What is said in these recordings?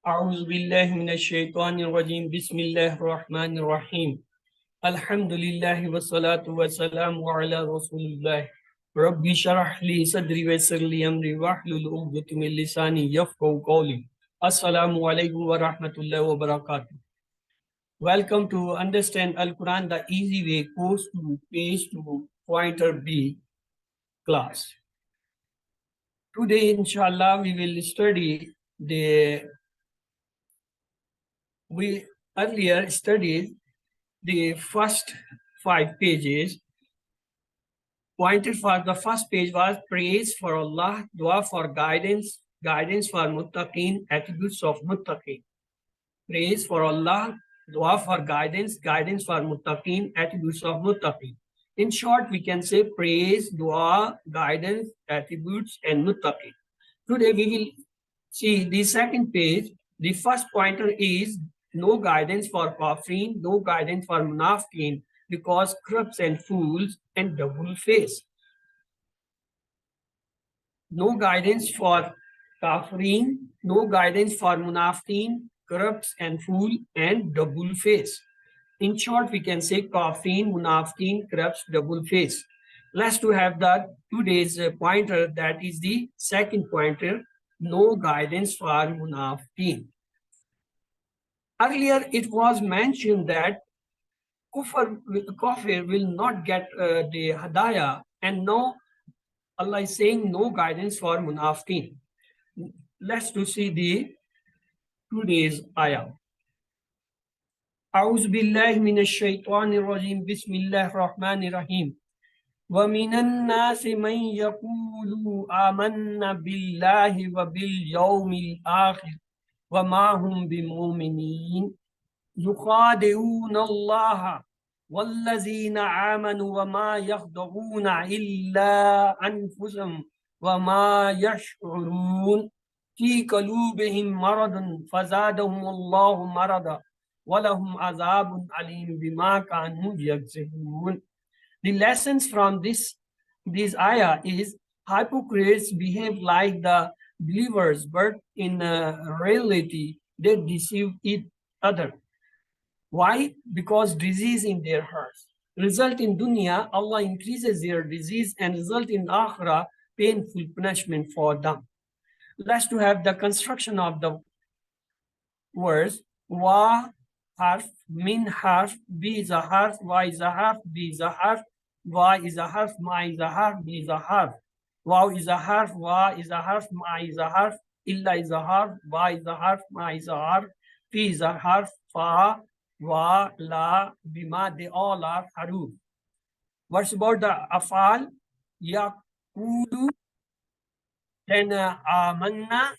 أعوذ بالله من الشيطان الرجيم بسم الله الرحمن الرحيم الحمد لله والصلاة والسلام على رسول الله ربي شرح لي صدري ويسر لي أمري واحلل عقدة من لساني يفقهوا قولي السلام عليكم ورحمة الله وبركاته. Welcome to Understand Al-Quran the Easy Way course to page 2 pointer B class. Today inshallah we will study we earlier studied the first 5 pages. Pointed for the first page was praise for Allah, dua for guidance, guidance for muttaqin, attributes of muttaqin. Praise for Allah, dua for guidance, guidance for muttaqin, attributes of muttaqin. In short, we can say praise, dua, guidance, attributes, and muttaqin. Today we will see the second page. The first pointer is no guidance for kafirin, no guidance for munafiqin, because corrupts and fools and double face. No guidance for kafirin, no guidance for munafiqin, corrupts and fool and double face. In short, we can say kafirin, munafiqin, corrupts, double face. Let's to have the today's pointer, that is the second pointer, no guidance for munafiqin. Earlier, it was mentioned that kafir will not get the hadayah, and now Allah is saying no guidance for munafiqin. Let's to see the today's ayah. أعوذ بالله من الشيطان الرجيم بسم الله الرحمن الرحيم ومن الناس من يقول آمنا بالله وباليوم الآخر وما هم بمؤمنين يخادعون الله والذين آمنوا وما يخدعون إلا أنفسهم وما يشعرون في قلوبهم مرض فزادهم الله مرضا ولهم عذاب أليم بما كانوا يكذبون. The lessons from this ayah is hypocrites behave like the believers, but in reality they deceive each other. Why? Because disease in their hearts. Result in dunya, Allah increases their disease, and result in akhirah, painful punishment for them. Let's to have the construction of the words. Wa harf, min harf, b is a harf, wa is a harf, b is a harf, wa is a harf, ma is a harf, b is a harf. Waw is a harf, wa is a harf, ma is a harf, illa is a harf, wa is a harf, ma is a harf, fi is a harf, fa, wa, la, bima, they all are haruf. What's about the afal? Yaqulu, then amanna,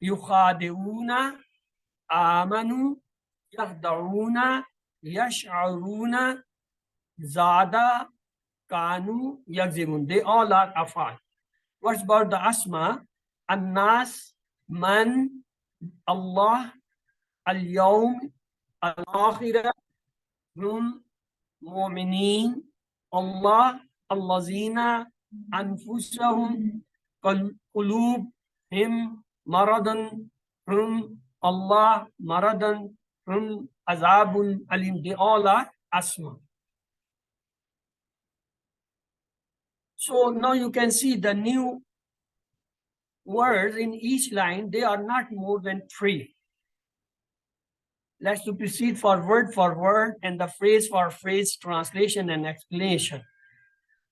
yukhadi'una, amanu, yahda'una, yash'aruna, zada, kanu, yakzimun. They all are afal. What's about the asma? An-nas, man, Allah, al-yawm, al-akhirah, hum, mu'mineen, Allah, allazina, anfusahum, qulub, him, maradan, hum, Allah, maradan, hum, azabun, alim. They all are asma. So now you can see the new words in each line, they are not more than 3. Let's to proceed for word and the phrase for phrase translation and explanation.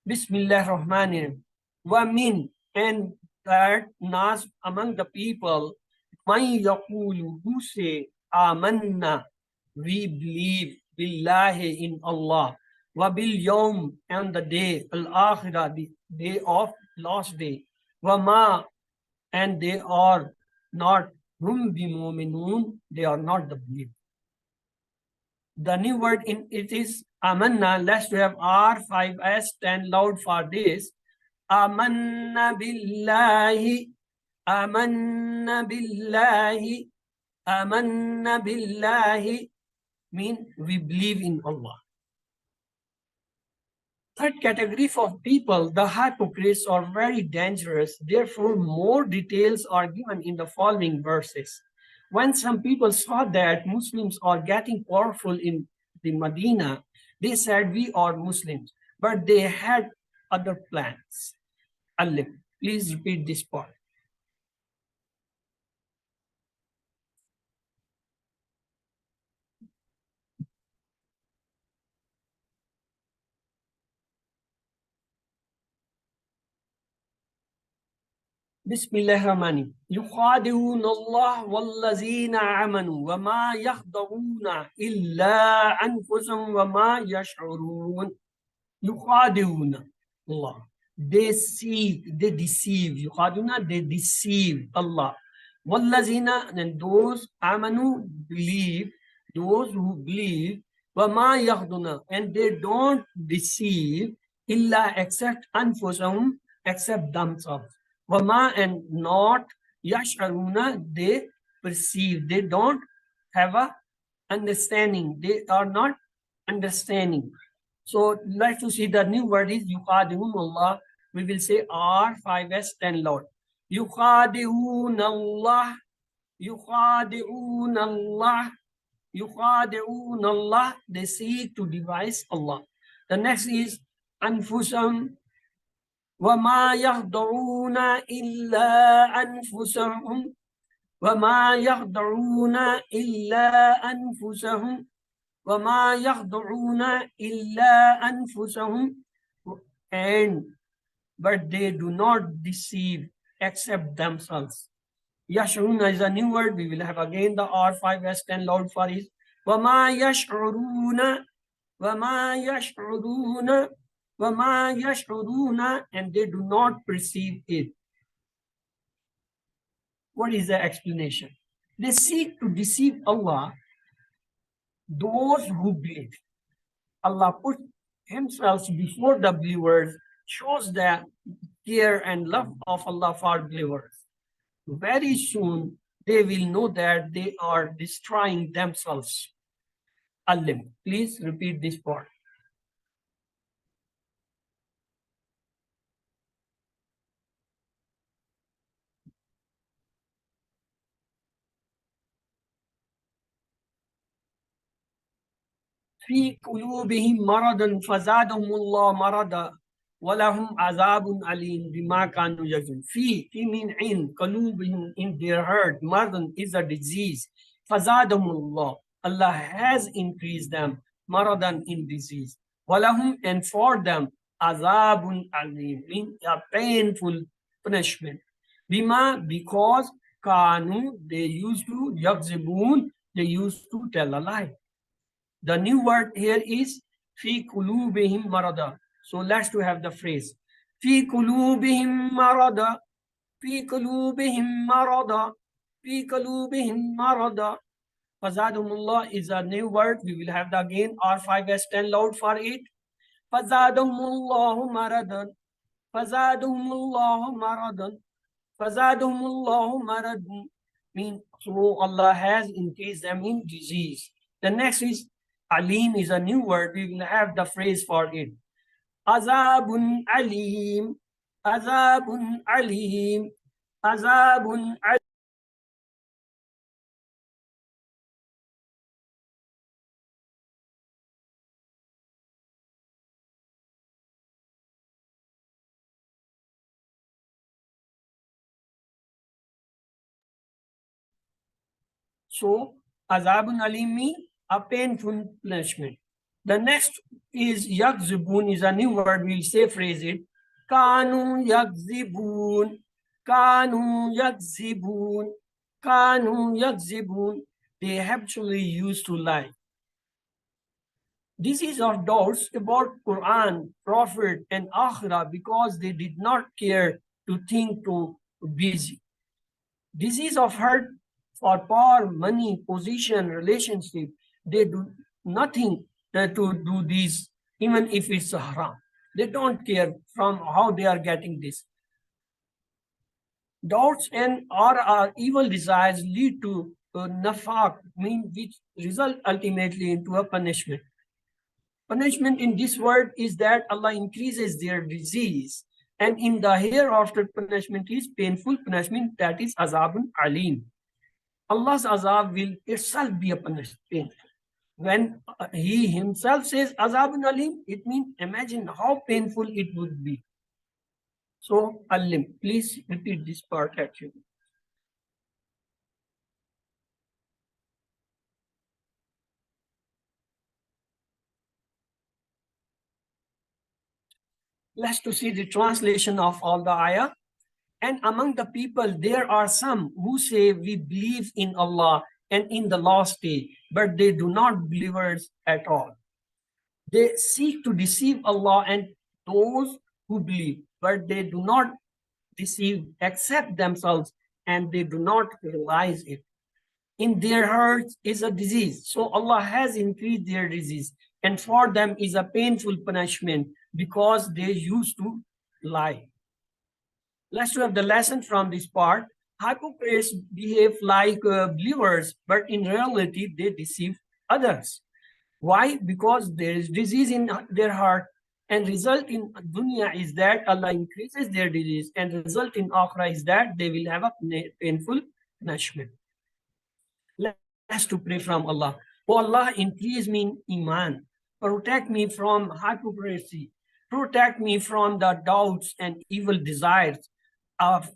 Bismillah Rahmanir. Wa min, and that nas among the people, man yaqulu, who say, amanna, we believe, billahi, in Allah, wa bil yawm, and the day, al-akhirah, the day of last day, wa ma, and they are not, hum bi mu'minun, they are not the believers. The new word in it is amanna. Let's have R5S, 10 loud for this. Amanna billahi, amanna billahi, amanna billahi, mean we believe in Allah. Third category of people, the hypocrites, are very dangerous. Therefore, more details are given in the following verses. When some people saw that Muslims are getting powerful in the Medina, they said, we are Muslims, but they had other plans. Allah, please repeat this part. بسم الله الرحمن الرحيم يخادعون الله والذين آمنوا وما يخدعون إلا أنفسهم وما يشعرون يخادعون Allah. They seek, they deceive. Yukhaduna, they deceive Allah. Wallazina, and those amanu believe, those who believe, wama yakhduna, and they don't deceive illa except anfusahum, except themselves. Wama, and not yasharuna, they perceive, they don't have a understanding, they are not understanding. So let's to see the new word is yukhadi'un Allah. We will say R5S10 loud. Yukhadi'un Allah, yukhadi'un Allah, yukhadi'un Allah. They seek to devise Allah. The next is anfusam wa ma yakhda'una illa anfusahum wa ma yakhda'una illa anfusahum. وَمَا يَخْدُعُونَ إِلَّا أَنفُسَهُمْ, and but they do not deceive except themselves. Yash'uruna is a new word. We will have again the R5S10 loud for it. وَمَا يَشْعُرُونَ وَمَا يَشْعُرُونَ وَمَا يَشْعُرُونَ, and they do not perceive it. What is the explanation? They seek to deceive Allah. Those who believe, Allah put himself before the believers, shows the care and love of Allah for believers. Very soon they will know that they are destroying themselves. Allah, please repeat this part. في قلوبهم مرض فزادهم الله مرضا ولهم عذاب أليم بما كانوا يكذبون. في mean in قلوبهم, in their heart. مرض is a disease. فزادهم الله, Allah has increased them مرضا, in disease. ولهم, and for them عذاب أليم, mean a painful punishment. بما, because كانوا, they used to يكذبون, they used to tell a lie. The new word here is fi kulubihim marada. So let's to have the phrase fi kulubihim marada, fi kulubihim marada, fi kulubihim marada. Fazadumullah is a new word. We will have the again R5S10 loud for it. Fazadumullahu maradan, fazadumullahu maradan, fazadumullahu maradan. Mean so Allah has increased them in disease. The next is Alim is a new word. We will have the phrase for it. Azabun alim, azabun alim, azabun alim. So, azabun alim means a painful punishment. The next is yakzibun, is a new word. We'll say phrase it. Kanu yakzibun, kanu yakzibun, kanu yakzibun. They actually used to lie. This is of doubts about Quran, Prophet, and Akhirah because they did not care to think too busy. This is of hurt for power, money, position, relationship. They do nothing to do this, even if it's haram. They don't care from how they are getting this. Doubts and our evil desires lead to nafaq, mean which result ultimately into a punishment. Punishment in this word is that Allah increases their disease, and in the hereafter punishment is painful punishment, that is azabun alim. Allah's azab will itself be a punishment. When he himself says azabun alim, it means imagine how painful it would be. So, alim, please repeat this part actually. Let's to see the translation of all the ayah. And among the people, there are some who say we believe in Allah and in the last day, but they do not believers at all. They seek to deceive Allah and those who believe, but they do not deceive except themselves, and they do not realize it. In their hearts is a disease, so Allah has increased their disease, and for them is a painful punishment because they used to lie. Let's have the lesson from this part. Hypocrites behave like believers, but in reality, they deceive others. Why? Because there is disease in their heart, and result in dunya is that Allah increases their disease, and result in akhirah is that they will have a painful punishment. Let's to pray from Allah. Oh Allah, increase me in iman. Protect me from hypocrisy. Protect me from the doubts and evil desires. Of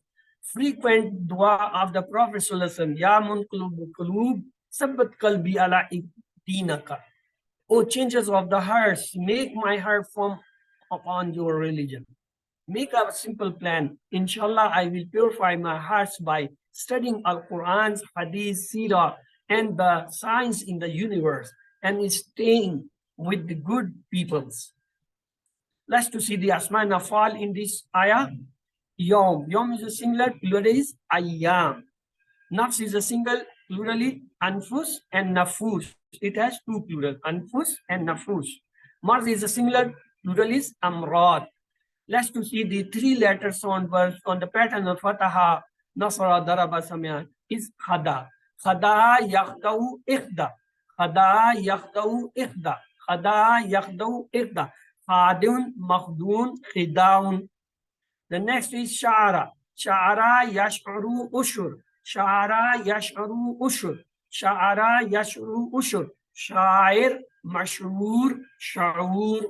frequent dua of the Prophet ﷺ, Ya munqalibul qulub, sabbat qalbi ala dinaka. O changes of the hearts, make my heart firm upon your religion. Make a simple plan. Inshallah, I will purify my hearts by studying Al-Quran's Hadith, Sirah, and the signs in the universe, and staying with the good peoples. Let's to see the Asma and Afal in this ayah. Yom. Yom is a singular, plural is ayyam. Nafs is a single, plural is anfus and nafus. It has two plural, anfus and nafus. Mars is a singular, plural is amrad. Let's to see the three letters on verse on the pattern of Fataha, Nasara, Daraba, Samyan is khada. Khada yakhdau ikhda. Khada yakhdau ikhda. Khada yakhdau ikhda. Khadun, makhdun, khidaun. The next is sha'ara. Sha'ara yash'uru ushur. Sha'ara yash'uru ushur. Sha'ara yash'uru ushur. Sha'ir, mash'ur, sha'ur.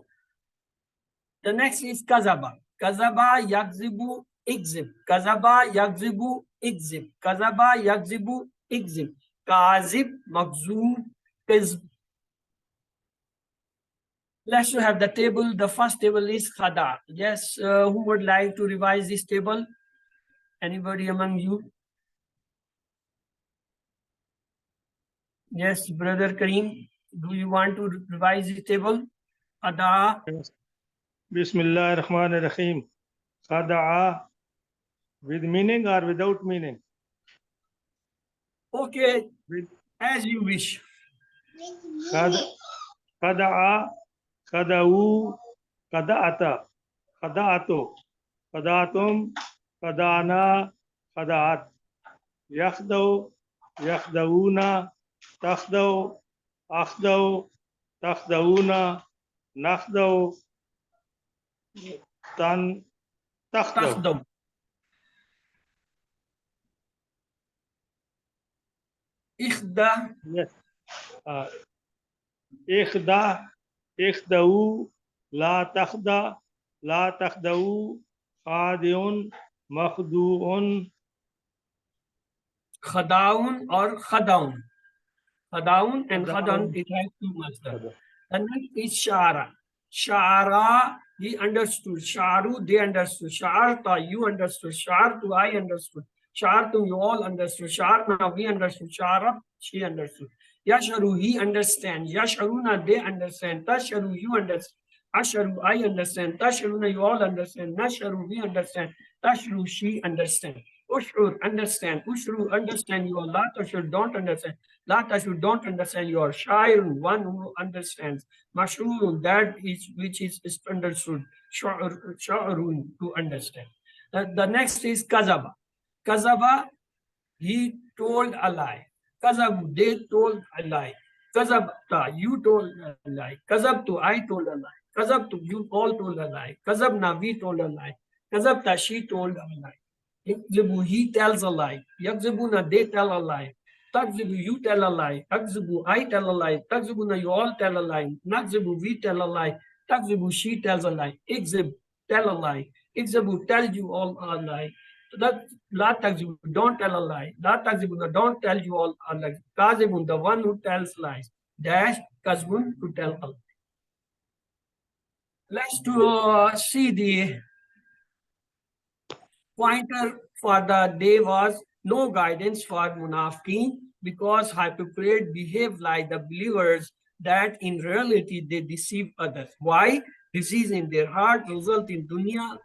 The next is kazaba. Kazaba yakzibu ikzib. Kazaba yakzibu ikzib. Kazaba yakzibu ikzib. Kazib, makzub, kizb. Let's have the table. The first table is khada. Yes, who would like to revise this table? Anybody among you? Yes, brother Kareem, do you want to revise the table? Khada. Bismillah ar-Rahman ar-Rahim. Khada'a, with meaning or without meaning? Okay, as you wish. Khada'a, khada'u, khada'ata, khada'atu, khada'atum, khada'ana, khada'at. Yakhdau, yakhdawuna, takhdau, akhdau, takhdawuna, nakhdau, takhdau. Ikhda. Yes. Ikhda, ikhdau, la takhda, la takhdau, khadiun, makhduun. Khadaun or khadaun. Khadaun and khadan, it has two masdar. The next is shara. Shara, he understood. Sharu, they understood. Sharta, you understood. Shartu, I understood. Shartu, you all understood. Sharna, we understood. Sharab, she understood. Yasharu, he understand. Yasharuna, they understand. Tasharu, you understand. Asharu, I understand. Tasharuna, you all understand. Nasharu, we understand. Tashru, she understand. Ushur, understand. Ushru, understand. You are La Tashur, don't understand. La Tashur, don't understand. You are Shairun, one who understands. Mashurun, that is which is understood. Sha'urun, to understand. The next is Kazaba. Kazaba, he told a lie. Kazabu, they told a lie. Kazabta, you told a lie. Kazabtu, I told a lie. Kazabtu, you all told a lie. Kazabna, we told a lie. Kazabta, she told a lie. Yakzibu, he tells a lie. Yakzibuna, they tell a lie. Takzibu, you tell a lie. Akzibu, I tell a lie. Takzibuna, you all tell a lie. Nakzibu, we tell a lie. Takzibu, she tells a lie. Ikzib, tell a lie. Ikzibu, tell you all a lie. That La takzibu, don't tell a lie. La takzibuna, don't tell you all a lie. Kazibun, the one who tells lies. Dash kazbun, to tell a lie. Let's see the pointer for the day was no guidance for munafiqeen because hypocrites behave like the believers that in reality they deceive others. Why? Disease in their heart result in dunya.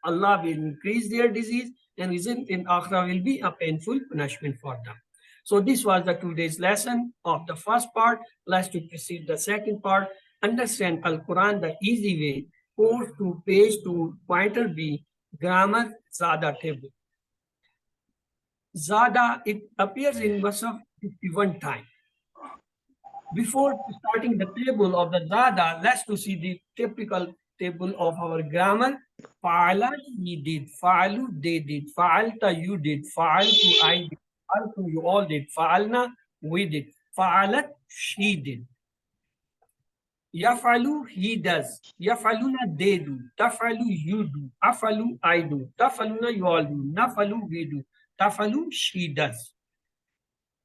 Allah will increase their disease and result in akhirah will be a painful punishment for them. So this was the today's lesson of the first part. Let's to proceed the second part. Understand Al-Quran the easy way. Go to page 2, pointer B, grammar Zada table. Zada, it appears in Musaf 51 times. Before starting the table of the Zada, let's to see the typical table of our grammar. Fa'ala, he did. Fa'alu, they did. Fa'alta, you did. Fa'altu, I did. Fa'altu, you all did. Fa'alna, we did. Fa'alat, she did. Yafalu, he does. Yafaluna, they do. Tafalu, you do. Afalu, I do. Tafaluna, you all do. Nafalu, we do. Tafalu, she does.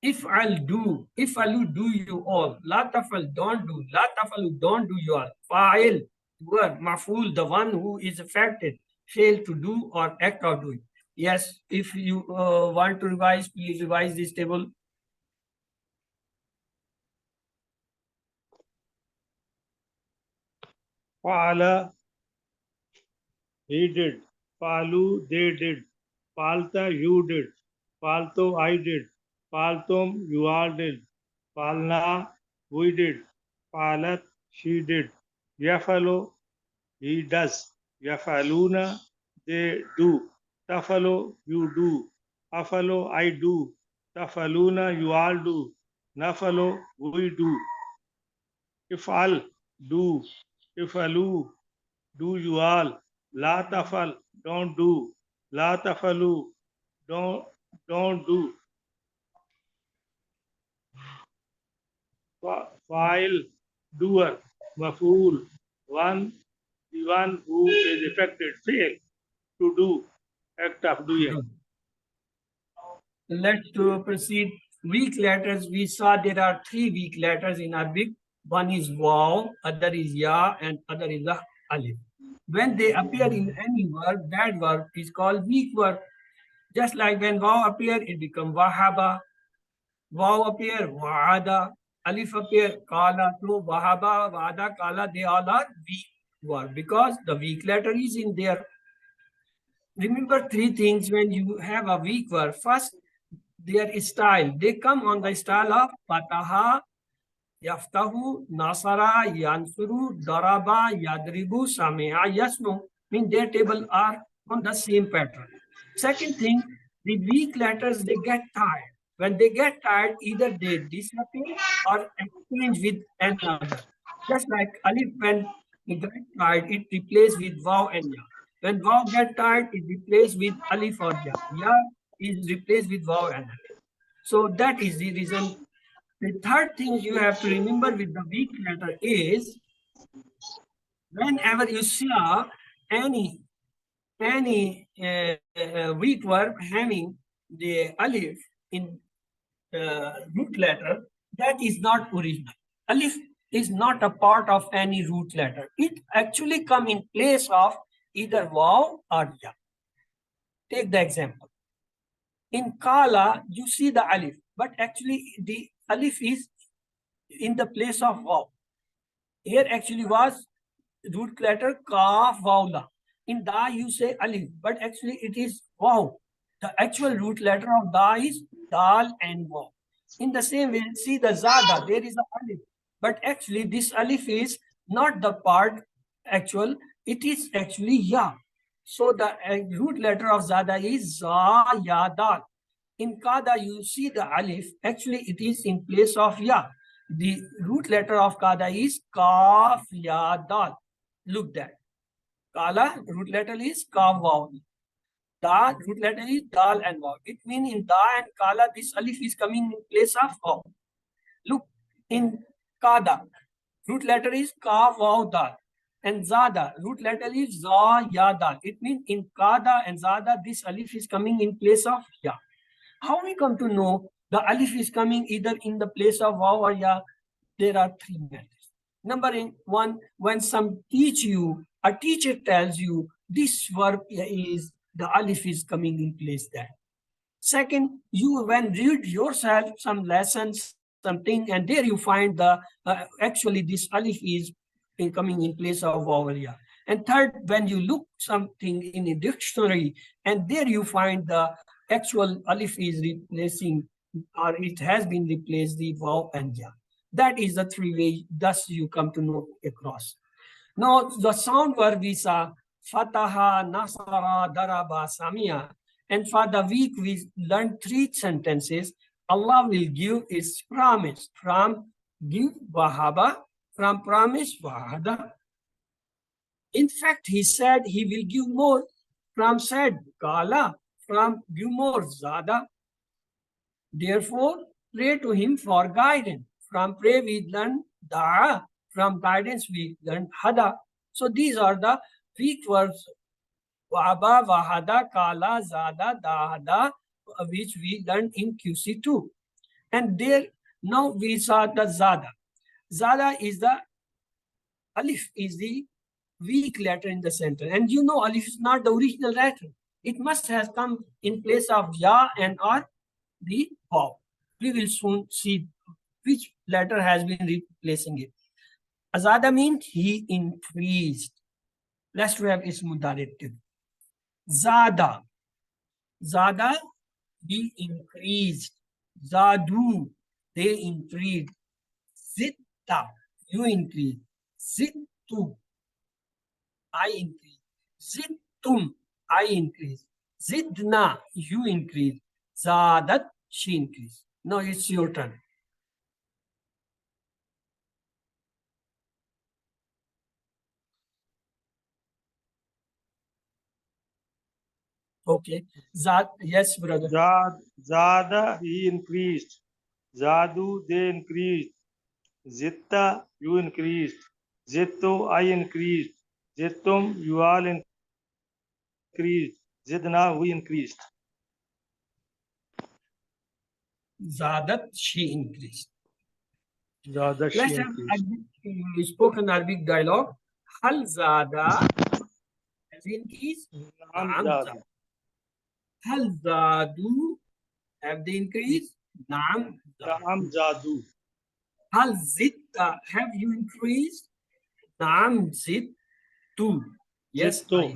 If'al, do. Ifalu, do you all. La tafal, don't do. La tafalu, don't do you all. Fa'il, word. Maful, the one who is affected. Fail to do or act of doing. Yes, if you want to revise, please revise this table. Fa'ala, he did. Fa'alu, they did. Fa'alta, you did. Fa'alto, I did. Fa'altum, you all did. Fa'alna, we did. Fa'alat, she did. Yafalo, he does. Yafaluna, they do. Tafalo, you do. Afalo, I do. Tafaluna, you all do. Nafalo, we do. Ifal, do. Ifalu, do you all. La tafal, don't do. La tafalu, don't do. File, doer. Maful, one, the one who is affected. Fail, to do. Act of doing. Let's proceed. Weak letters, we saw there are 3 weak letters in Arabic. One is waw, other is ya, and other is the alif. When they appear in any verb, that verb is called weak verb. Just like when waw appear, it becomes wahaba. Waw appear, wa'ada. Alif appear, kala. So wahaba, wa'ada, kala, they all are weak verb because the weak letter is in there. Remember 3 things when you have a weak verb. First, their style. They come on the style of fataha, yaftahu, nasara, yansuru, daraba, yadribu, samia, yasnu. Mean their table are on the same pattern. Second thing, the weak letters, they get tired. When they get tired, either they disappear or exchange with another. Just like alif, when it gets tired, it replaced with vav and ya. When vav get tired, it replaced with alif or ya. Ya is replaced with vav and alif. So that is the reason. The third thing you have to remember with the weak letter is whenever you saw any weak verb having the alif in root letter, that is not original. Alif is not a part of any root letter. It actually come in place of either vav or ya. Take the example. In kala, you see the alif, but actually the alif is in the place of vav. Here actually was root letter kaf vawla. In da you say alif, but actually it is vav. The actual root letter of da is dal and vav. In the same way, see the zada, there is a alif, but actually this alif is not the part actual, it is actually ya. So the root letter of zada is za ya dal. In kada you see the alif, actually it is in place of ya. The root letter of kada is kaf ya dal. Look that. Kala root letter is kaf vav. Da, root letter is dal and waw. It means in da and kala, this alif is coming in place of waw. Look, in kada, root letter is ka, waw, dal. And zada, root letter is za, ya, dal. It means in kada and zada, this alif is coming in place of ya. How we come to know the alif is coming either in the place of waw or ya? There are three methods. Number one, when some teach you, a teacher tells you this verb is the alif is coming in place there. Second, you when read yourself some lessons, something, and there you find the actually this alif is coming in place of vowel. And third, when you look something in a dictionary, and there you find the actual alif is replacing, or it has been replaced the vowel and ya. That is the three way. Thus you come to know across. Now, the sound word we saw, Fataha, Nasara, Daraba, Samia. And for the week, we learned three sentences. Allah will give his promise. From give, Wahaba. From promise, Wahada. In fact, he said he will give more. From said, Kala. From give more, Zada. Therefore, pray to him for guidance. From pray, we learn Da'a. From guidance, we learn Hada. So these are the weak words. Wahaba, Wahada, Kala, Zada, Dahada, which we learned in QC2. And there, now we saw the Zada. Zada is the Alif, is the weak letter in the center. And you know, Alif is not the original letter. It must have come in place of Ya and or the Vav. We will soon see which letter has been replacing it. Azada means he increased. Let's have its mudaritive. Zada. Zada, he increased. Zadu, they increased. Zitta, you increase. Zittu, I increase. Zittum, I increase. Zidna, you increase. Zadat, she increase. Now it's your turn. Okay. Zad, yes, brother. Zada, he increased. Zadu, they increased. Zitta, you increased. Zitto, I increased. Zittum, you all increased. Zidna, we increased. Zadat, she increased. Zada, she Let's have increased. spoken Arabic dialogue. Hal zada has increased. Naam Naam Zada. zada. Hal zadu have they increased? Naam zada. Naam Zadu. Hal zitta have you increased? Naam zittu. Yes, Zitto. I.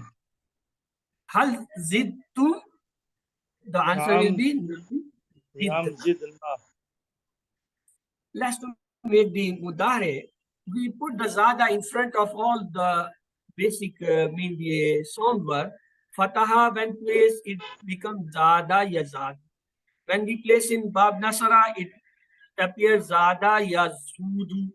Hal zittu? The answer will Naam, be Naam zidna. Zidna. Let's make the mudare. We put the zada in front of all the basic mean the sound word. Fataha when placed it becomes zada yazad. When we place in bab nasara it appears zada yazudu.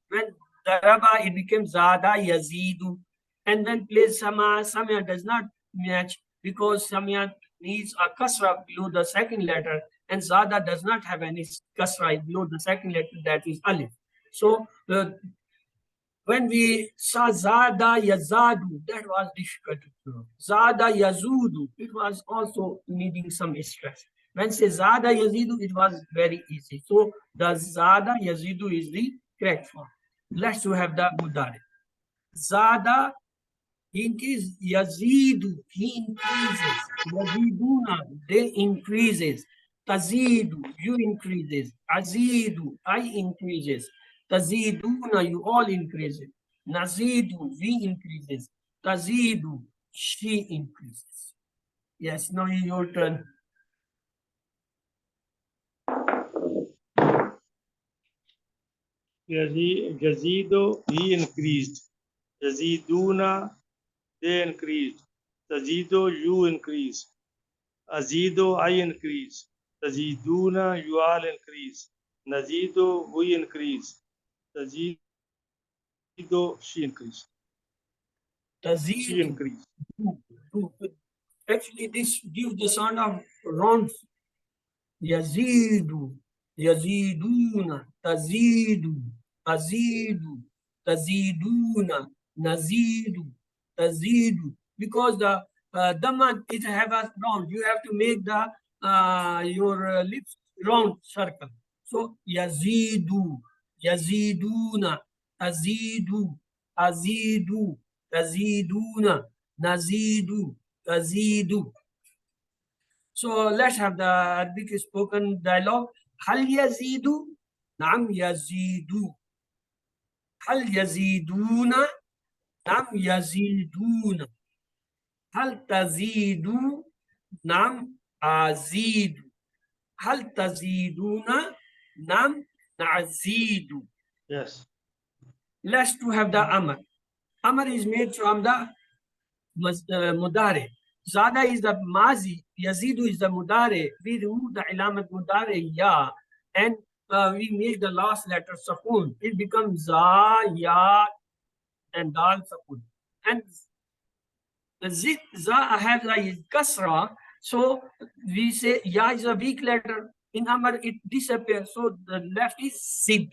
When daraba it becomes zada yazidu. And when placed samya does not match because samya needs a kasra below the second letter and zada does not have any kasra below the second letter, that is alif. So when we saw Zada Yazadu, that was difficult to do. Zada Yazudu, it was also needing some stress. When say Zada Yazidu, it was very easy. So the Zada Yazidu is the correct form. Let's have the Mudari. Zada, he increases. Yazidu, he increases. Yaziduna, they increases. Tazidu, you increases. Azidu, I increases. Taziduna, you all increases. Nazidu, we increases. Tazidu, she increases. Yes, now your turn. Yazido, he increased. Yaziduna, they increased. Tazido, you increase. Azido, I increase. Taziduna, you all increase. Nazido, we increase. Tazido, she increased. She Tazidu, increased. do, do. Actually, this gives the sound of rounds. Yazidu, yaziduna, tazidu, azidu, taziduna, nazidu, tazidu. Because the dhamma it have a round, you have to make the your lips round circle. So yazidu, yaziduna, tazidu, azidu, taziduna, nazidu, tazidu. So let's have the Arabic spoken dialogue. هل يزيد؟ نعم يزيد. هل يزيدون؟ نعم يزيدون. هل تزيد؟ نعم أزيد. هل تزيدون؟ نعم نزيد. Yes. Let's to have the Amr. Amr is made from the Mudare. Zada is the Mazi, Yazidu is the Mudare. We remove the Ilamat Mudare, Ya, and we make the last letter Sakun. It becomes Za, Ya, and Dal Sakun. And the Zit, Za have the Kasra, so we say Ya is a weak letter. In Amr, it disappears, so the left is Zid.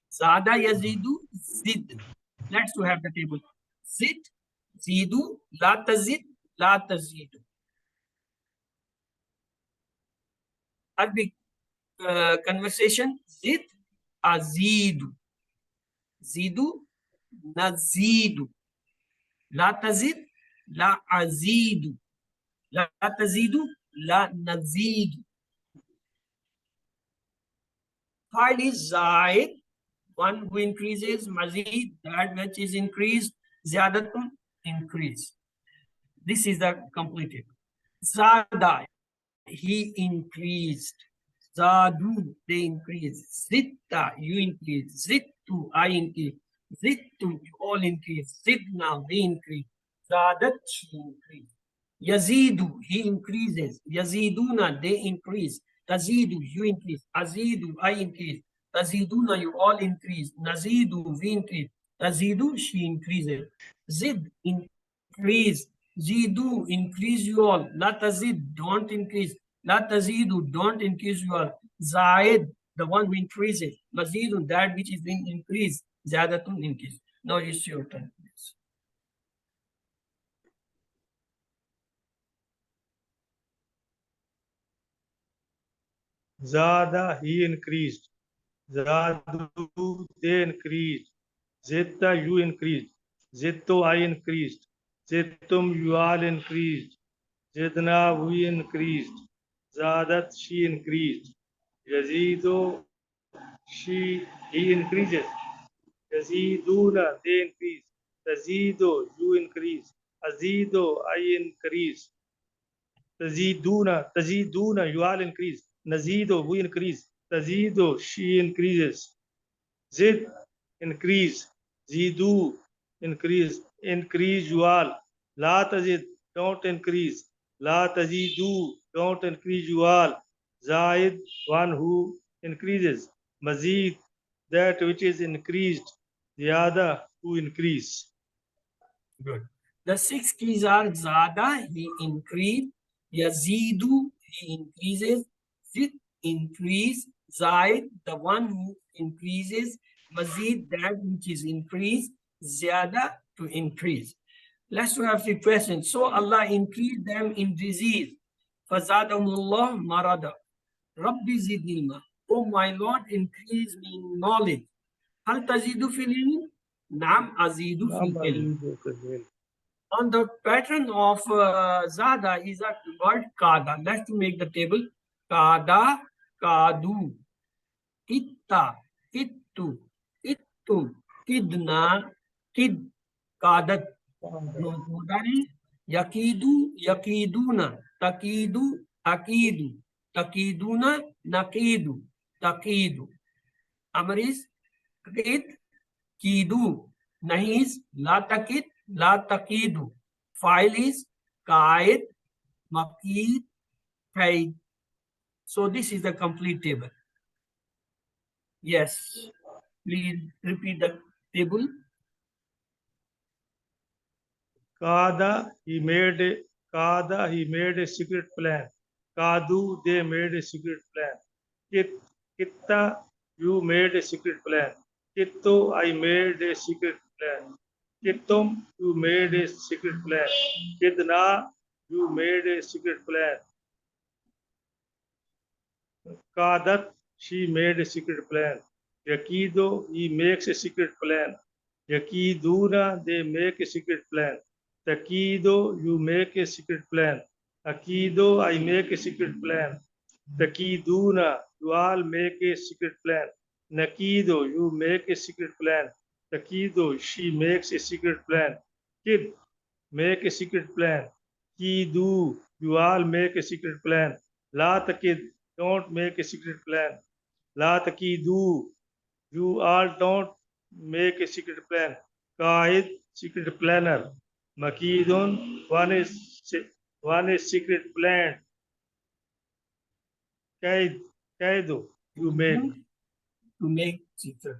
Zada Yazidu, Zid. Let's to have the table. Zid, Zidu, La Tazid, La Tazidu. Arabic conversation. Zid, Azidu. Zidu, Nazidu. La Tazid, La Azidu. La Tazidu, La Nazidu. File is Zaid, one who increases, Mazid, that which is increased, Ziadatun, increase. This is the completed. Zada, he increased. Zadu, they increase. Zitta, you increase. Zittu, I increase. Zittu, you all increase. Zidna, they increase. Zadat, she increase. Yazidu, he increases. Yaziduna, they increase. Tazidu, you increase. Azidu, I increase. Taziduna, you all increase. Nazidu, we increase. Tazidu, she increases. Zid, increase. Zidu, increase you all. La tazid, don't increase. La tazidu, don't increase you all. Zaid, the one who increases. Mazidun, that which is being increased. Zadatun, increase. Now it's your turn, please. Zada, he increased. Zadu, they increased. Zitta, you increased. Zitto, I increased. Zittum, you all increased. Zidna, we increased. Zadat, she increased. Yazido, he increases. Yaziduna, they increase. Tazido, you increase. Azido, I increase. Taziduna, you all increase. Nazido, we increase. Tazido, she increases. Zid, increase. Zidu, increase you all. La tazid, don't increase. La tazidu, don't increase you all. Zaid, one who increases. Mazid, that which is increased. Ziyada, to increase. Good. The six keys are Zada, he increased. Yazidu, he increases. Zid, increase. Zaid, the one who increases. Mazid, that which is increased. Ziyada, to increase. Let's have the question. So Allah increased them in disease. Fazadahumullah marada. Rabbi zidnilma. Oh my Lord, increase me in knowledge. Hal tazidu fil ilm? Naam azidu fil ilm. On the pattern of Zada is a word Kada. Let's make the table. Kada, Kadu, Kitta, Kittu, Kittum, Kidna, Kid, Kadat, Mudari, Yakidu, Yakiduna, Takidu, Akidu, Takiduna, Nakidu, Takidu. Amaris, Kid, Kidu, Nahis, La Takid, La Takidu. File is Kaid, Makid, Kaid. So this is the complete table. Yes. Please repeat the table. Kada, he made Kada, he made a secret plan. Kadu, they made a secret plan. Kitta, you made a secret plan. Kitto, I made a secret plan. Kittum, you made a secret plan. Kidna, you made a secret plan. Kadat, she made a secret plan. Yakido, he makes a secret plan. Yakiduna, they make a secret plan. Takido, you make a secret plan. Akido, I make a secret plan. Takiduna, you all make a secret plan. Nakido, you make a secret plan. Takido, she makes a secret plan. Kid, make a secret plan. Kidu, you all make a secret plan. La takid, don't make a secret plan. La takidu, you all don't make a secret plan. Kaid, secret planner. Makidun, one is secret plan. Kaid, kaidu, you make. To make secret.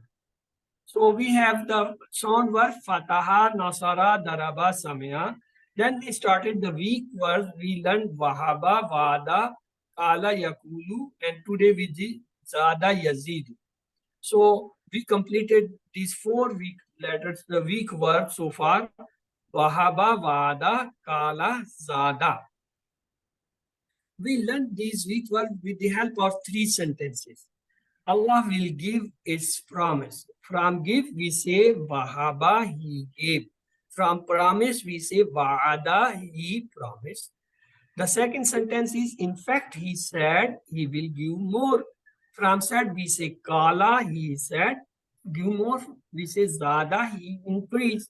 So we have the sound word Fataha, Nasara, Daraba, Samya. Then we started the weak words. We learned Wahaba, Wada, Kala, Yakulu, and today we did Zada, Yazid. So we completed these 4 weak letters, the weak words so far. Wahaba, Wada, Kala, Zada. We learned these weak words with the help of 3 sentences. Allah will give its promise. From give, we say Wahaba, he gave. From promise, we say Wa'ada, he promised. The second sentence is, in fact, he said he will give more. From said, we say Kala, he said, give more. We say Zada, he increased.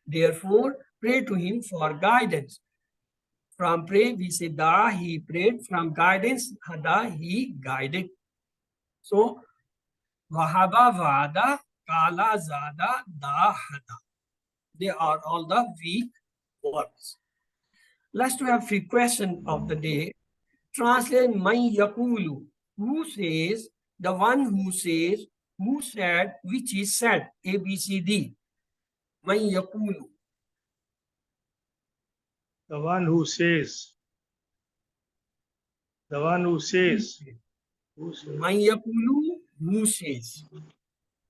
Therefore, pray to him for guidance. From pray, we say Da, he prayed. From guidance, Hada, he guided. So, Wahaba, Vada, Kala, Zada, Da, Hada. They are all the weak words. Let's to have free question of the day. Translate Mai Yakulu. Who says, the one who says, who said, which is said, A, B, C, D. Mai Yakulu. The one who says. The one who says. Mai Yakulu, who says.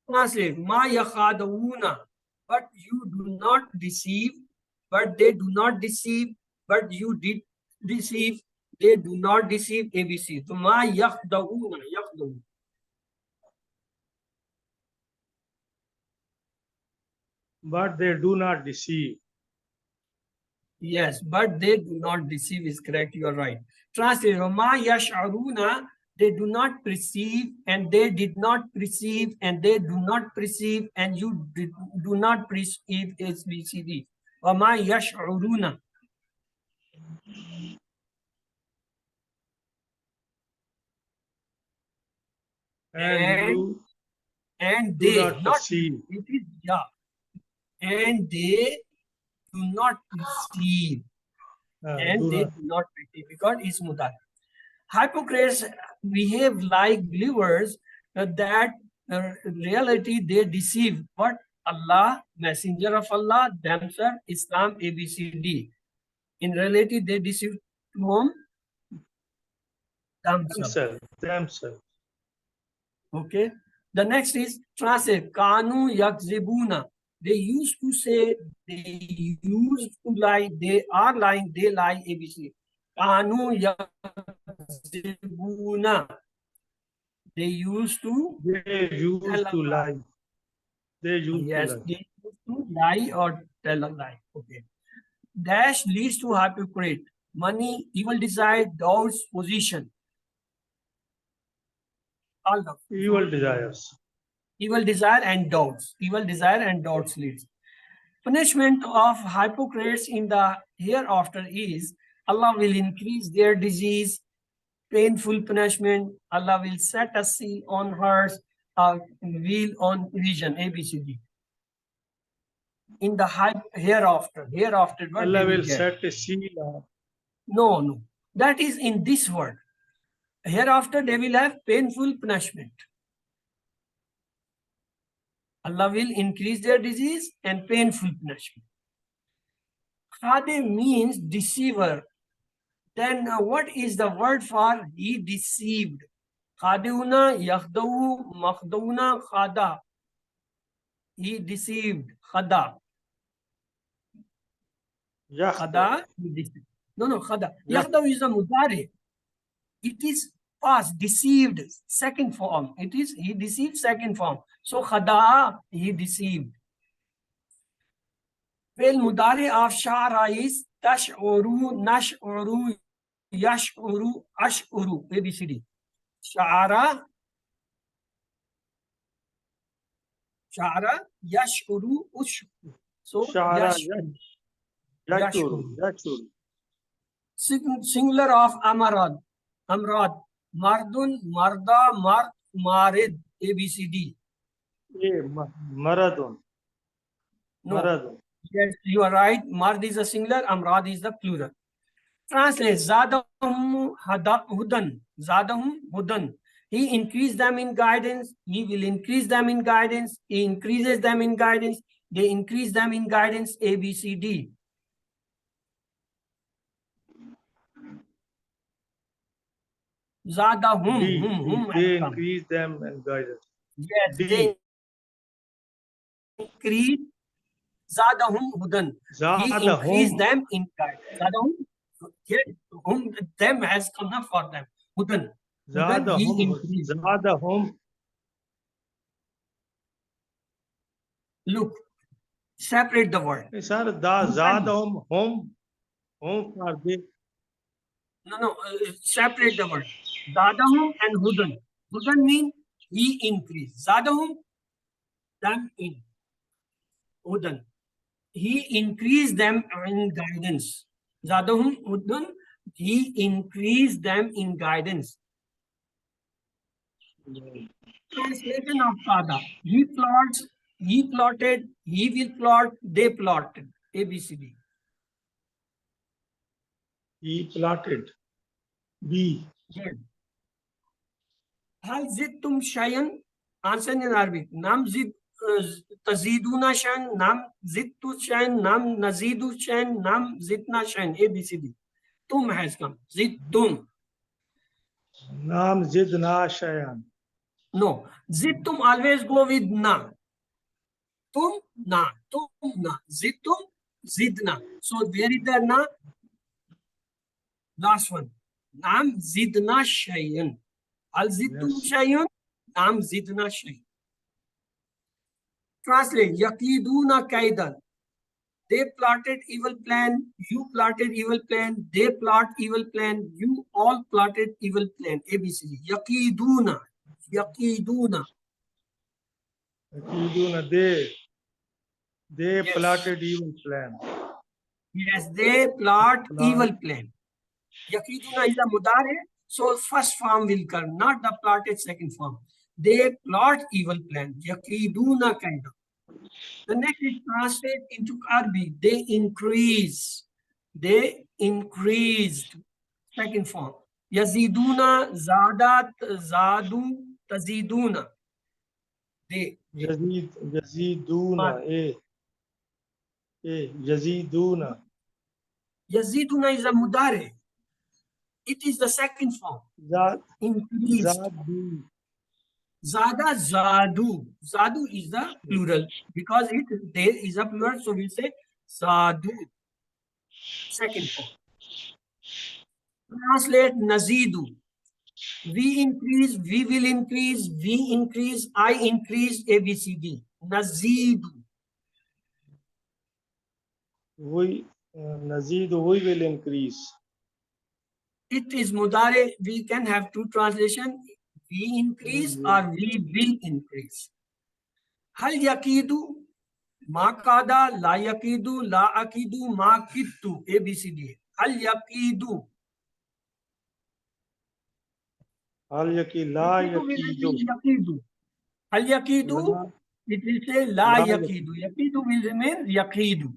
Translate Ma Yakhadawuna. But you do not deceive, but they do not deceive, but you did deceive, they do not deceive, ABC. So Ma Yakhdawuna, Yakhdawuna. But they do not deceive. Yes, but they do not deceive is correct. You are right. Translate Ma Yash'aruna. They do not perceive, and they did not perceive, and they do not perceive, and you do not perceive is BCD. Ma Yash'aruna. And do they not perceive. It is yeah. And they do not perceive. And they do not perceive because it's mudar. Hypocrites behave like believers that reality they deceive. But Allah, Messenger of Allah, themselves, Islam, ABCD. In reality, they deceive to whom? Themselves. Okay. The next is translate Kanu Yakzibuna. They used to say, they used to lie, they are lying, they lie, ABC. Kanu Yakzibuna. They used to lie. They used yes, to lie. they used to lie or tell a lie. Okay. Dash leads to hypocrite. Money, evil desire, doubts, position. All of evil desires. Evil desire and doubts. Evil desire and doubts leads. Punishment of hypocrites in the hereafter is Allah will increase their disease, painful punishment. Allah will set a seal on hers, a wheel on vision, ABCD. In the hereafter, what Allah will get? set a seal on. No. That is in this world. Hereafter, they will have painful punishment. Allah will increase their disease and painful punishment. Khade means deceiver. Then what is the word for he deceived? Khadeuna, yakhdau, makhdauna, khada. He deceived. Khada. Yakhda. Khada. He deceived. No, khada. Yakh. Yakhdau is a mudari. It is past, deceived, second form. It is he deceived, second form. So khada, he deceived. Fi'l mudari of sha'ra is tash'uru, nash'uru, yash'uru, ash'uru. ABCD. Sha'ara, sha'ara, yash'uru, ush. So Shara. yash'uru, Yachuru. yash'uru. Yachuru. Singular of amarad, amrad. Mardun, marda, mard, marid. ABCD. Maradun. No. Maradun. Yes, you are right. Mard is a singular, amrad is the plural. Translate. Zadahum hudan. Zadahum hudan. He increased them in guidance. He will increase them in guidance. He increases them in guidance. They increase them in guidance. A, B, C, D. Zadahum. D. They increase them and guidance. Yes, D. they increase. Zadahum hudan. He increased them in guidance. Zadahum. Yes, them has come up for them. Hudan. Hudan, he increased. Zadahum. Look, separate the word. Sir, Zadahum, home are they? No, separate the word. Zadahum and Hudan. Hudan means he increased. Zadahum, them in. Hudan. He increased them in guidance. Zadahum, Hudan, he increased them in guidance. Translation of Qada. He plots, he plotted, he will plot, they plotted. ABCD. He plotted. B. Good. Hal zidtum shayan? Answer in Arabic. Nam zid taziduna shan, nam zidtu shan, nam nazidu shan, nam zidna shan. ABCD. Tum has come. Zidtum. Nam Zidna Shayan. No. Zidtum always go with na. Tum na. Tum na. Zidtum zidna. So where is the na? Last one. Nam zidna shayan. Al zidtum shayan. Nam zidna shayan. Translate. Yakiduna kaidan. They plotted evil plan. You plotted evil plan. They plot evil plan. You all plotted evil plan. ABCD. Yakiduna. Yakiduna. Yakiduna, they Yes. plotted evil plan. Yes, they plot evil plan. Yakiduna is a mudare, so first form will come, not the plotted second form. They plot evil plan. Yakiduna kind of. The next is translate into Arabic. They increase. They increased. Second form. Yaziduna, zadat, zadu, taziduna. They. Yaziduna, Yaziduna. Yaziduna is a mudare. It is the second form. Increased. Zadu. Zada, zadu. Zadu is the plural because there is a plural, so we say zadu. Second form. Translate nazidu. We increase, we will increase, we increase, I increase, ABCD. Nazidu. Nazidu, we will increase. It is mudare. We can have two translation. We increase or we will increase. Hal yakidu, ma kada, la yakidu, la akidu, ma kittu. ABCD. Hal yakidu. Hal yaki, la yakidu. Hal yakidu, it will say la yakidu. Yakidu will remain yakidu.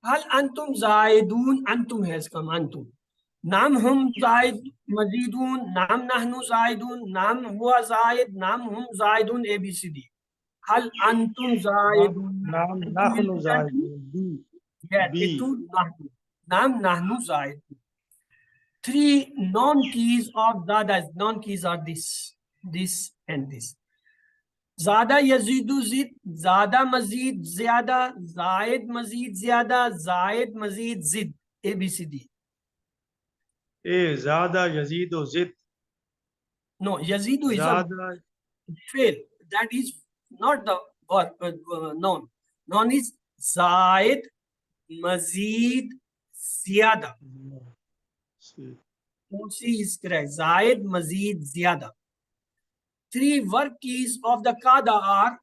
Hal antum zaidun, antum has come, antum. Nam hum zaid mazidun, nam nahnu zaidun, nam huwa zaid, nam hum zaidun, ABCD. Hal antum zaidun. Nam nahnu zaidun. Yeah, B. itu nahnu. Nam nahnu zaid. Three non-keys of zada. Non-keys are this, and this. Zada yazidu zid, zada mazid zyada, zaid mazid zyada, zaid mazid zid. A, B, C, D. A. Zada yazidu zid. No, yazidu is a Zada. fail. That is not the verb, noun. Noun is zaid mazid zyada. C. C is correct. Zaid mazid zyada. Three verb keys of the kada are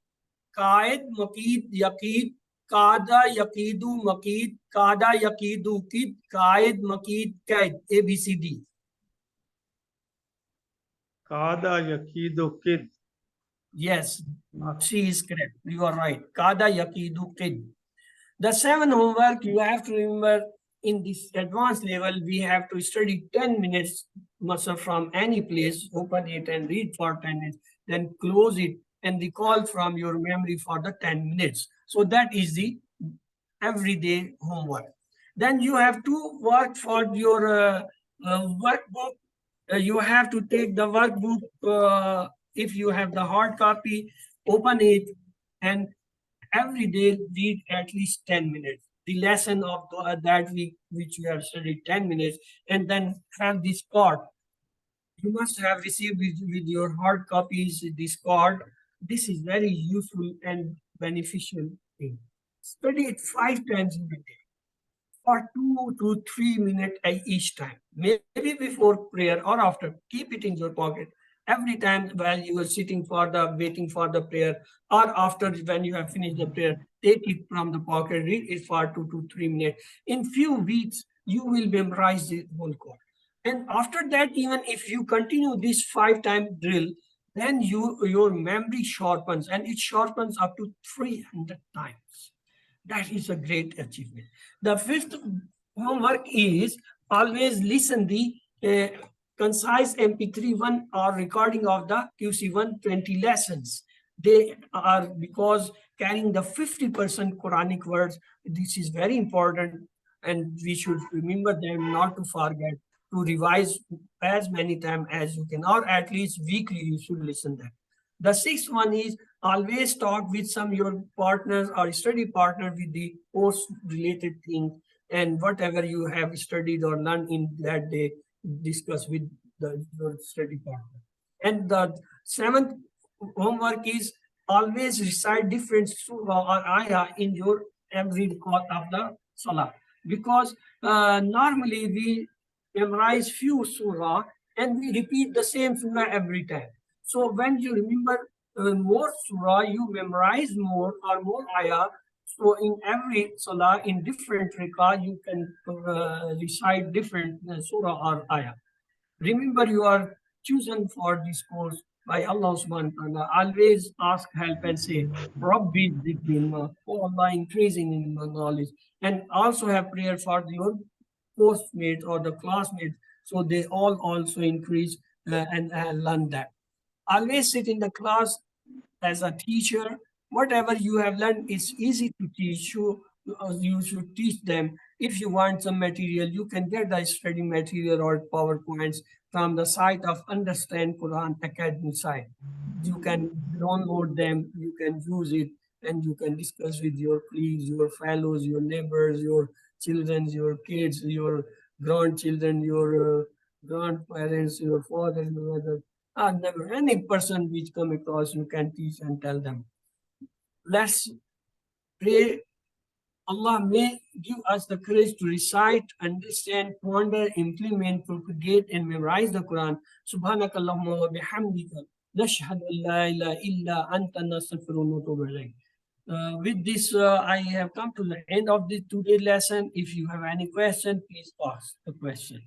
Qaid, Makid, Yaqid, Qada, Yaqidu, Makid, Qada, Yaqidu, Kid, Qaid, Makid, Qaid. A, B, C, D. Kada yakidu kid. Yes, C is correct. You are right. Qada, Yaqidu, Kid. The seven homework you have to remember in this advanced level, we have to study 10 minutes muscle from any place, open it and read for 10 minutes, then close it and recall from your memory for the 10 minutes. So that is the everyday homework. Then you have to work for your workbook. You have to take the workbook. If you have the hard copy, open it and every day read at least 10 minutes. The lesson of that week, which you have studied 10 minutes, and then have this card. You must have received with your hard copies this card. This is very useful and beneficial thing. Study it 5 times in a day for 2 to 3 minutes each time. Maybe before prayer or after. Keep it in your pocket. Every time while you are sitting for the waiting for the prayer or after when you have finished the prayer, take it from the pocket, read it for 2 to 3 minutes. In few weeks, you will memorize the whole Quran. And after that, even if you continue this 5 time drill, then your memory sharpens and it sharpens up to 300 times. That is a great achievement. The fifth homework is always listen the concise MP3 or recording of the QC 120 lessons. They are because carrying the 50% Quranic words. This is very important, and we should remember them not to forget to revise as many times as you can, or at least weekly you should listen them. The sixth one is always talk with some your partners or study partner with the course related things and whatever you have studied or learned in that day, discuss with your study partner. And the seventh homework is always recite different surah or ayah in your every record of the salah. Because normally we memorize few surah and we repeat the same surah every time. So when you remember more surah, you memorize more or more ayah. So in every salah, in different rakah, you can recite different surah or ayah. Remember, you are chosen for this course by Allah subhanahu wa ta'ala. Always ask help and say, Rabbi zidni, oh Allah, increasing in my knowledge. And also have prayer for your postmates or the classmates so they all also increase and learn that. Always sit in the class as a teacher. Whatever you have learned is easy to teach you. You should teach them. If you want some material, you can get the study material or PowerPoints from the site of Understand Quran Academy site. You can download them, you can use it, and you can discuss with your colleagues, your fellows, your neighbors, your children, your kids, your grandchildren, your grandparents, your father, your mother. Never any person which come across you can teach and tell them. Let's pray Allah may give us the courage to recite, understand, ponder, implement, propagate, and memorize the Quran. Subhanakallahumma wa bihamdika. Nashhadu an la ilaha illa anta nastaghfiruka wa natubu ilayk. With this, I have come to the end of this today's lesson. If you have any question, please ask the questions.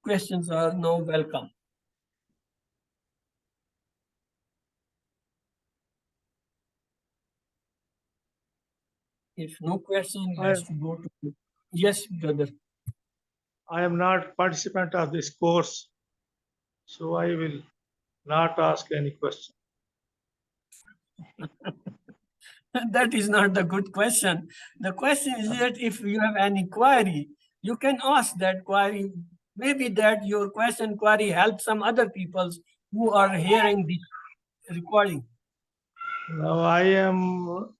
Questions are now welcome. If no question, let's go to yes, brother. I am not participant of this course, so I will not ask any question. That is not the good question. The question is that if you have any query, you can ask that query. Maybe that your question query helps some other people who are hearing this recording. Now I am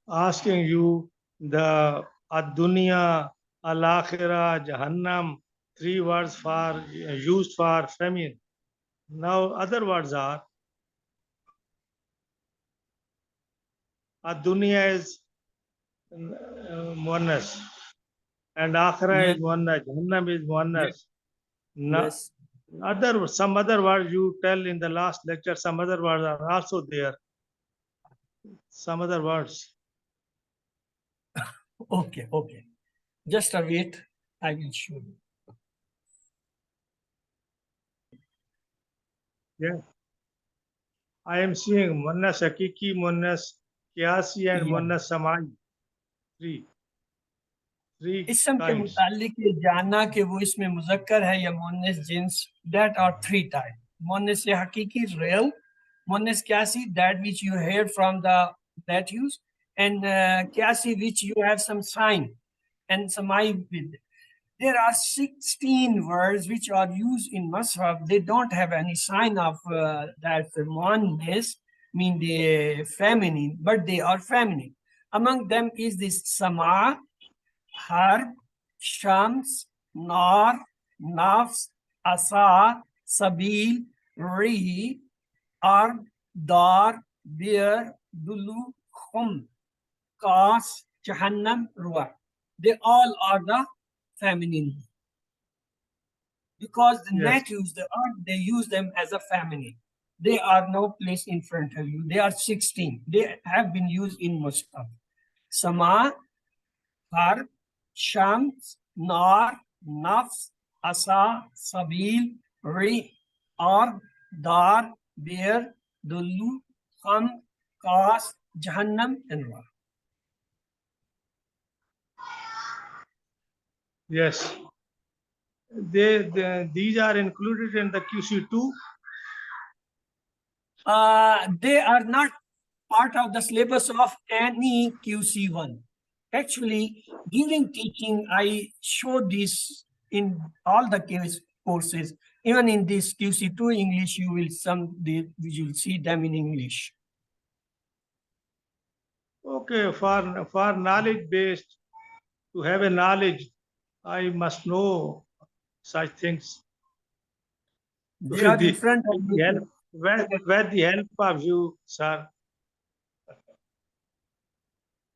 asking you the ad-dunya, al-akhirah, jahannam, 3 words for used for feminine. Now other words are ad-dunya is muannas and akhirah Yes, is muannas, jahannam is muannas. yes, Na- yes. some other words you tell in the last lecture, some other words are also there. Some other words. Okay, okay. Just a wait. I will show you. Yeah. I am seeing muannas hakiki, muannas qiyasi and Yeah. muannas samai. Three इसम के kinds. मुतालिक ये जानना कि वो इसमें मुजक्कर है या मुन्नस जिन्स that are three types. मुन्नस हकीकी real, मुन्नस क्यासी that which you heard from the Matthews, and क्यासी which you have some sign and samai with. There are 16 words which are used in Masraf. They don't have any sign of that oneness, mean the feminine, but they are feminine. Among them is this Sama, Harb, Shams, Nar, Nafs, Asa, Sabil, Ri, Arb, Dar, Bir, Dulu, Khum, Kas, Jahannam, Ruah. They all are the feminine. Because the Yes. natives, they use them as a feminine. They are no place in front of you. They are 16. They have been used in Mus'haf. Sama, Harb, Shams, Nar, Nafs, Asa, Sabil, Ri, Arb, Dar, Bir, Dullu, Kham, Kas, Jahannam, and Ra. Yes. These are included in the QC2. They are not part of the syllabus of any QC1. Actually, during teaching, I showed this in all the courses. Even in this QC2 English, you will see them in English. Okay, for knowledge based, to have a knowledge, I must know such things. They are in front of with the help, you. with the help of you, sir.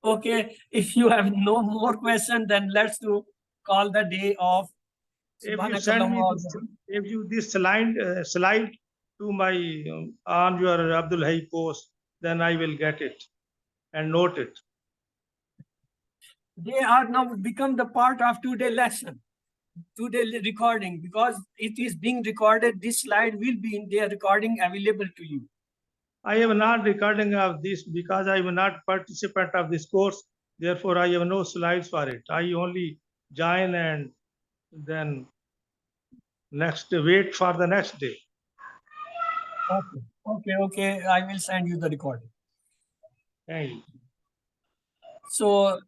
Okay, if you have no more question, then let's do call the day of. If you send me this, if you this slide to my on your Abdul Hay post, then I will get it and note it. They are now become the part of today lesson, today recording, because it is being recorded. This slide will be in their recording available to you. I am not recording of this because I am not participant of this course. Therefore, I have no slides for it. I only join and then wait for the next day. Okay. I will send you the recording. Thank you. So,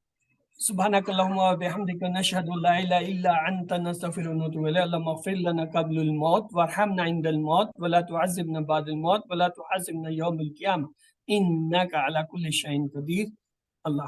سبحانك اللهم وبحمدك نشهد أن لا إله إلا أنت نستغفرك ونتوب إليك اللهم اغفر لنا قبل الموت وارحمنا عند الموت ولا تعذبنا بعد الموت ولا تحاسبنا يوم القيامة إنك على كل شيء قدير الله